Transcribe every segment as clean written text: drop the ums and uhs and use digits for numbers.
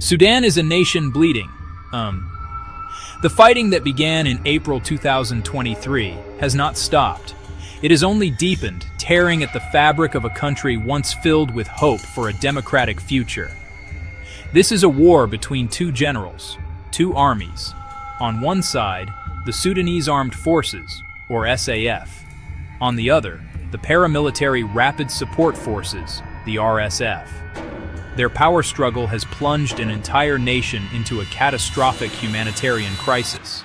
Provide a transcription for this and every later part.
Sudan is a nation bleeding. The fighting that began in April 2023 has not stopped. It has only deepened, tearing at the fabric of a country once filled with hope for a democratic future. This is a war between two generals, two armies. On one side, the Sudanese Armed Forces, or SAF. On the other, the Paramilitary Rapid Support Forces, the RSF. Their power struggle has plunged an entire nation into a catastrophic humanitarian crisis.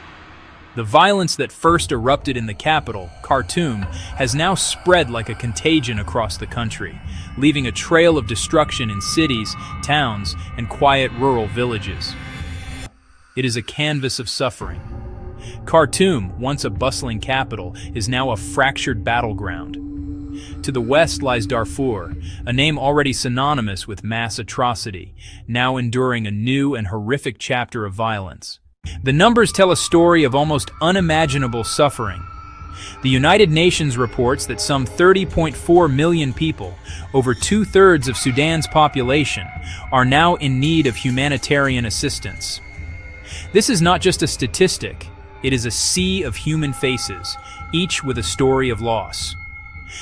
The violence that first erupted in the capital, Khartoum, has now spread like a contagion across the country, leaving a trail of destruction in cities, towns, and quiet rural villages. It is a canvas of suffering. Khartoum, once a bustling capital, is now a fractured battleground. To the west lies Darfur, a name already synonymous with mass atrocity, now enduring a new and horrific chapter of violence. The numbers tell a story of almost unimaginable suffering. The United Nations reports that some 30.4 million people, over two-thirds of Sudan's population, are now in need of humanitarian assistance. This is not just a statistic, it is a sea of human faces, each with a story of loss.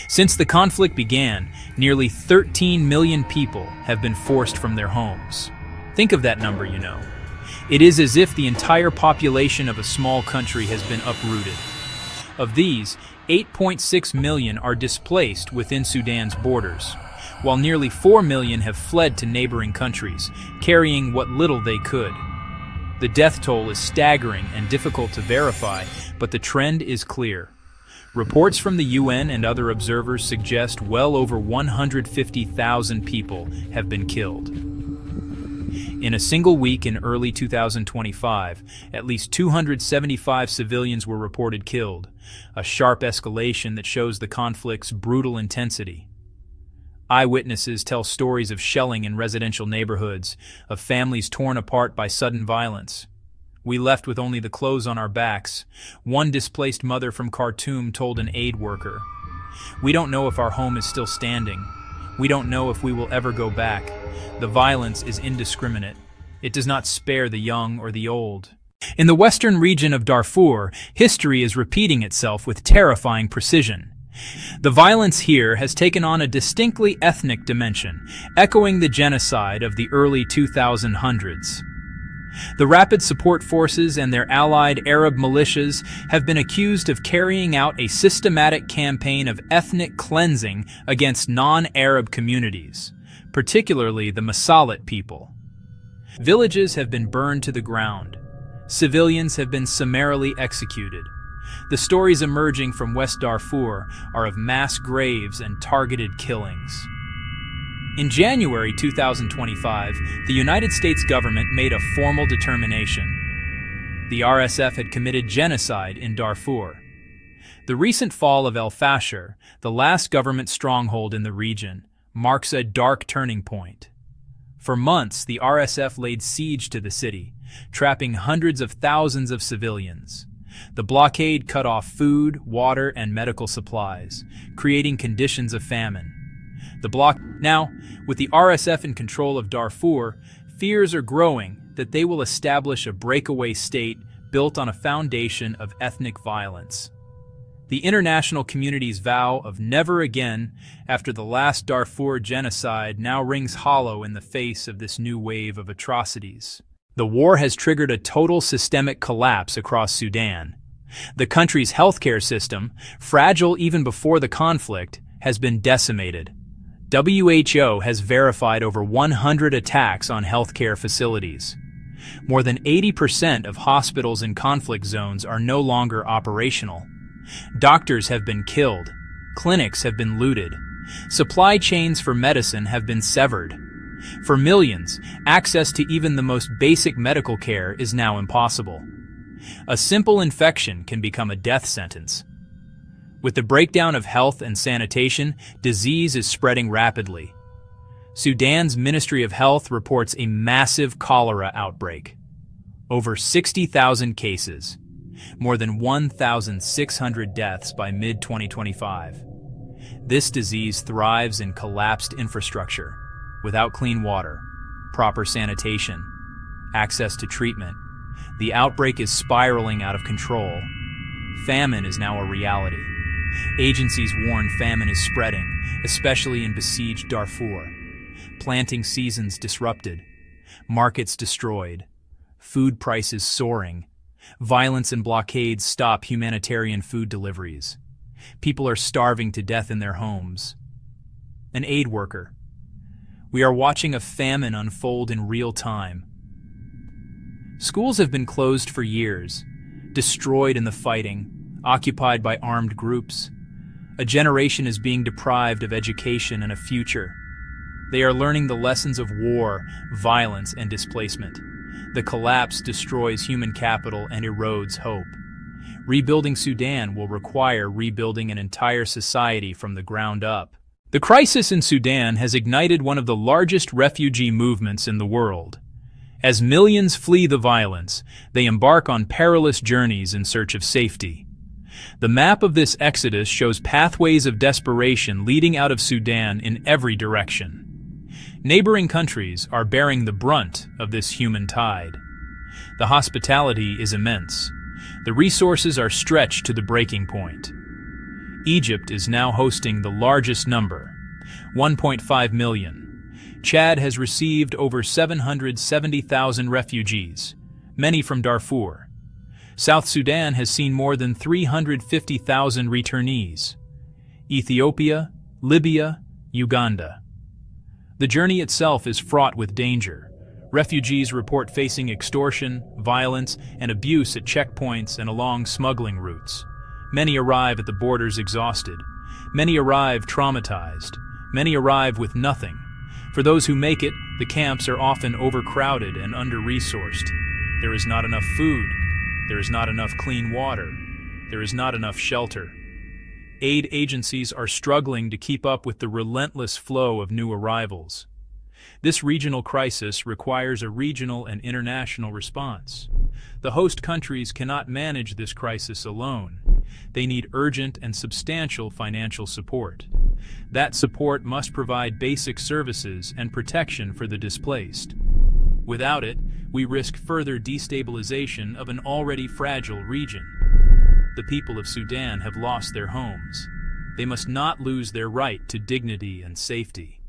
Since the conflict began, nearly 13 million people have been forced from their homes. Think of that number, you know. It is as if the entire population of a small country has been uprooted. Of these, 8.6 million are displaced within Sudan's borders, while nearly 4 million have fled to neighboring countries, carrying what little they could. The death toll is staggering and difficult to verify, but the trend is clear. Reports from the UN and other observers suggest well over 150,000 people have been killed. In a single week in early 2025, at least 275 civilians were reported killed, a sharp escalation that shows the conflict's brutal intensity. Eyewitnesses tell stories of shelling in residential neighborhoods, of families torn apart by sudden violence. We left with only the clothes on our backs. One displaced mother from Khartoum told an aid worker, "We don't know if our home is still standing. We don't know if we will ever go back. The violence is indiscriminate. It does not spare the young or the old." In the western region of Darfur, history is repeating itself with terrifying precision. The violence here has taken on a distinctly ethnic dimension, echoing the genocide of the early 2000s. The Rapid Support Forces and their allied Arab militias have been accused of carrying out a systematic campaign of ethnic cleansing against non-Arab communities, particularly the Masalit people. Villages have been burned to the ground. Civilians have been summarily executed. The stories emerging from West Darfur are of mass graves and targeted killings. In January 2025, the United States government made a formal determination. The RSF had committed genocide in Darfur. The recent fall of El Fasher, the last government stronghold in the region, marks a dark turning point. For months, the RSF laid siege to the city, trapping hundreds of thousands of civilians. The blockade cut off food, water, and medical supplies, creating conditions of famine. Now, with the RSF in control of Darfur, fears are growing that they will establish a breakaway state built on a foundation of ethnic violence. The international community's vow of never again after the last Darfur genocide now rings hollow in the face of this new wave of atrocities. The war has triggered a total systemic collapse across Sudan. The country's healthcare system, fragile even before the conflict, has been decimated. WHO has verified over 100 attacks on healthcare facilities. More than 80% of hospitals in conflict zones are no longer operational. Doctors have been killed. Clinics have been looted. Supply chains for medicine have been severed. For millions, access to even the most basic medical care is now impossible. A simple infection can become a death sentence. With the breakdown of health and sanitation, disease is spreading rapidly. Sudan's Ministry of Health reports a massive cholera outbreak. Over 60,000 cases, more than 1,600 deaths by mid-2025. This disease thrives in collapsed infrastructure, without clean water, proper sanitation, access to treatment. The outbreak is spiraling out of control. Famine is now a reality. Agencies warn famine is spreading, especially in besieged Darfur. Planting seasons disrupted, markets destroyed, food prices soaring. Violence and blockades stop humanitarian food deliveries. People are starving to death in their homes. An aid worker. We are watching a famine unfold in real time. Schools have been closed for years, destroyed in the fighting, occupied by armed groups. A generation is being deprived of education and a future. They are learning the lessons of war, violence, and displacement. The collapse destroys human capital and erodes hope. Rebuilding Sudan will require rebuilding an entire society from the ground up. The crisis in Sudan has ignited one of the largest refugee movements in the world. As millions flee the violence, they embark on perilous journeys in search of safety. The map of this exodus shows pathways of desperation leading out of Sudan in every direction. Neighboring countries are bearing the brunt of this human tide. The hospitality is immense. The resources are stretched to the breaking point. Egypt is now hosting the largest number, 1.5 million. Chad has received over 770,000 refugees, many from Darfur. South Sudan has seen more than 350,000 returnees. Ethiopia, Libya, Uganda. The journey itself is fraught with danger. Refugees report facing extortion, violence, and abuse at checkpoints and along smuggling routes. Many arrive at the borders exhausted. Many arrive traumatized. Many arrive with nothing. For those who make it, the camps are often overcrowded and under-resourced. There is not enough food. There is not enough clean water. There is not enough shelter. Aid agencies are struggling to keep up with the relentless flow of new arrivals. This regional crisis requires a regional and international response. The host countries cannot manage this crisis alone. They need urgent and substantial financial support. That support must provide basic services and protection for the displaced. Without it, we risk further destabilization of an already fragile region. The people of Sudan have lost their homes. They must not lose their right to dignity and safety.